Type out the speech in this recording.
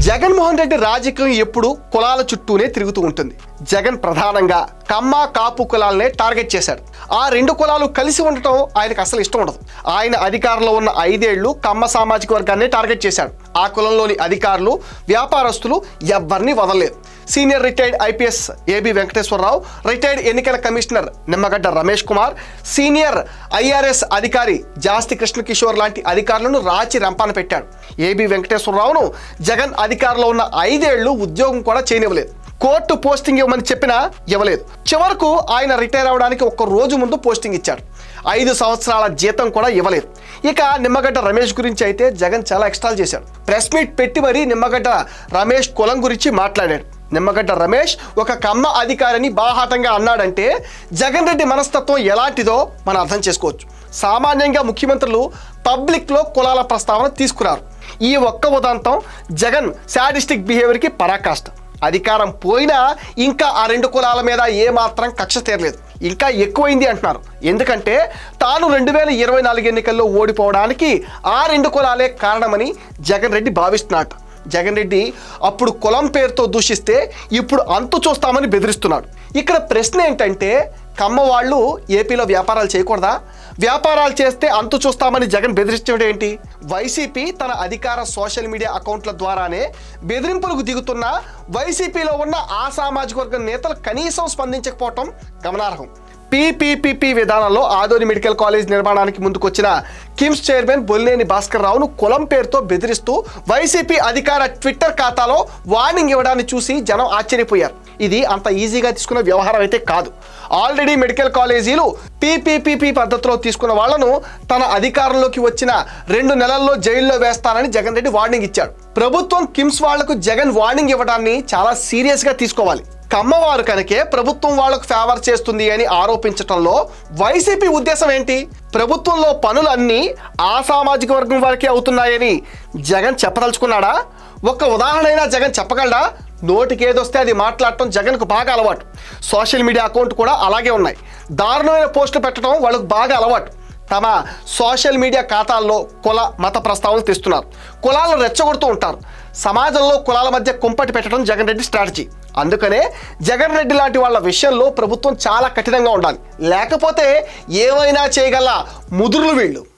జగన్మోహన్ రెడ్డి రాజకీయం ఎప్పుడు కులాల చుట్టూనే తిరుగుతూ ఉంటుంది. జగన్ ప్రధానంగా కమ్మ కాపు కులాలనే టార్గెట్ చేశాడు. ఆ రెండు కులాలు కలిసి ఉండటం ఆయనకు అసలు ఇష్టం ఉండదు. ఆయన అధికారంలో ఉన్న 5 ఏళ్లు కమ్మ సామాజిక వర్గాన్ని టార్గెట్ చేశాడు. ఆ కులంలోని అధికారులు, వ్యాపారస్తులు ఎవరిని వదలలేదు. Senior retired IPS AB Venkateswara Rao, retired ఎన్నికల commissioner Nimmagadda Ramesh Kumar, senior IRS అధికారి జాస్తి కృష్ణకిషోర్ లాంటి అధికారులను రాచి రంపాన పెట్టాడు. ఏబి వెంకటేశ్వరరావును జగన్ అధికారంలో ఉన్న 5 ఏళ్లు ఉద్యోగం కూడా చేయనివ్వలేదు. కోర్టు పోస్టింగ్ ఇవ్వమని చెప్పినా ఇవ్వలేదు. చివరకు ఆయన రిటైర్ అవడానికి 1 రోజు ముందు పోస్టింగ్ ఇచ్చాడు. 5 సంవత్సరాల జీతం కూడా ఇవ్వలేదు. ఇక నిమ్మగడ్డ రమేష్ గురించి అయితే జగన్ చాలా ఎక్స్ట్రాలు చేశాడు. ప్రెస్ మీట్ పెట్టి మరీ నిమ్మగడ్డ రమేష్ కులం గురించి మాట్లాడాడు. నిమ్మగడ్డ రమేష్ ఒక కమ్మ అధికారిని బాహాటంగా అన్నాడంటే జగన్ రెడ్డి మనస్తత్వం ఎలాంటిదో మనం అర్థం చేసుకోవచ్చు. సామాన్యంగా ముఖ్యమంత్రులు పబ్లిక్లో కులాల ప్రస్తావన తీసుకున్నారు. ఈ ఒక్క ఉదాంతం జగన్ శాడిస్టిక్ బిహేవియర్కి పరాకాష్ట. అధికారం పోయినా ఇంకా ఆ 2 కులాల మీద ఏమాత్రం కక్ష తీరలేదు. ఇంకా ఎక్కువైంది అంటున్నారు. ఎందుకంటే తాను 2024 ఎన్నికల్లో ఓడిపోవడానికి ఆ 2 కులాలే కారణమని జగన్ రెడ్డి భావిస్తున్నాడు. జగన్ రెడ్డి అప్పుడు కులం పేరుతో దూషిస్తే ఇప్పుడు అంతు చూస్తామని బెదిరిస్తున్నాడు. ఇక్కడ ప్రశ్న ఏంటంటే, కమ్మ వాళ్ళు ఏపీలో వ్యాపారాలు చేయకూడదా? వ్యాపారాలు చేస్తే అంతు చూస్తామని జగన్ బెదిరించడం ఏంటి? వైసీపీ తన అధికార సోషల్ మీడియా అకౌంట్ల ద్వారానే బెదిరింపులకు దిగుతున్న వైసీపీలో ఉన్న ఆ సామాజిక వర్గం నేతలు కనీసం స్పందించకపోవటం గమనార్హం. పీపీపీపీ విధానంలో ఆదోని మెడికల్ కాలేజ్ నిర్మాణానికి ముందుకొచ్చిన కిమ్స్ చైర్మన్ బొల్లినేని భాస్కర్ రావును కులం పేరుతో బెదిరిస్తూ వైసీపీ అధికార ట్విట్టర్ ఖాతాలో వార్నింగ్ ఇవ్వడాన్ని చూసి జనం ఆశ్చర్యపోయారు. ఇది అంత ఈజీగా తీసుకున్న వ్యవహారం అయితే కాదు. ఆల్రెడీ మెడికల్ కాలేజీలు పీపీపీపీ పద్ధతిలో తీసుకున్న వాళ్లను తన అధికారంలోకి వచ్చిన 2 నెలల్లో జైల్లో వేస్తానని జగన్ రెడ్డి వార్నింగ్ ఇచ్చాడు. ప్రభుత్వం కిమ్స్ వాళ్లకు జగన్ వార్నింగ్ ఇవ్వడాన్ని చాలా సీరియస్గా తీసుకోవాలి. కమ్మవారు కనుకే ప్రభుత్వం వాళ్లకు ఫేవర్ చేస్తుంది అని ఆరోపించడంలో వైసీపీ ఉద్దేశం ఏంటి? ప్రభుత్వంలో పనులన్నీ ఆ సామాజిక వర్గం వారికే అవుతున్నాయని జగన్ చెప్పదలుచుకున్నాడా? ఒక్క ఉదాహరణ అయినా జగన్ చెప్పగలడా? నోటికి ఏదొస్తే అది మాట్లాడటం జగన్కు బాగా అలవాటు. సోషల్ మీడియా అకౌంట్ కూడా అలాగే ఉన్నాయి. దారుణమైన పోస్టులు పెట్టడం వాళ్ళకు బాగా అలవాటు. తమ సోషల్ మీడియా ఖాతాల్లో కుల మత ప్రస్తావనలు తెస్తున్నారు. కులాలను రెచ్చగొడుతూ ఉంటారు. సమాజంలో కులాల మధ్య కుంపటి పెట్టడం జగన్ రెడ్డి స్ట్రాటజీ. అందుకనే జగన్ రెడ్డి లాంటి వాళ్ళ విషయంలో ప్రభుత్వం చాలా కఠినంగా ఉండాలి. లేకపోతే ఏమైనా చేయగల ముదురులు వీళ్ళు.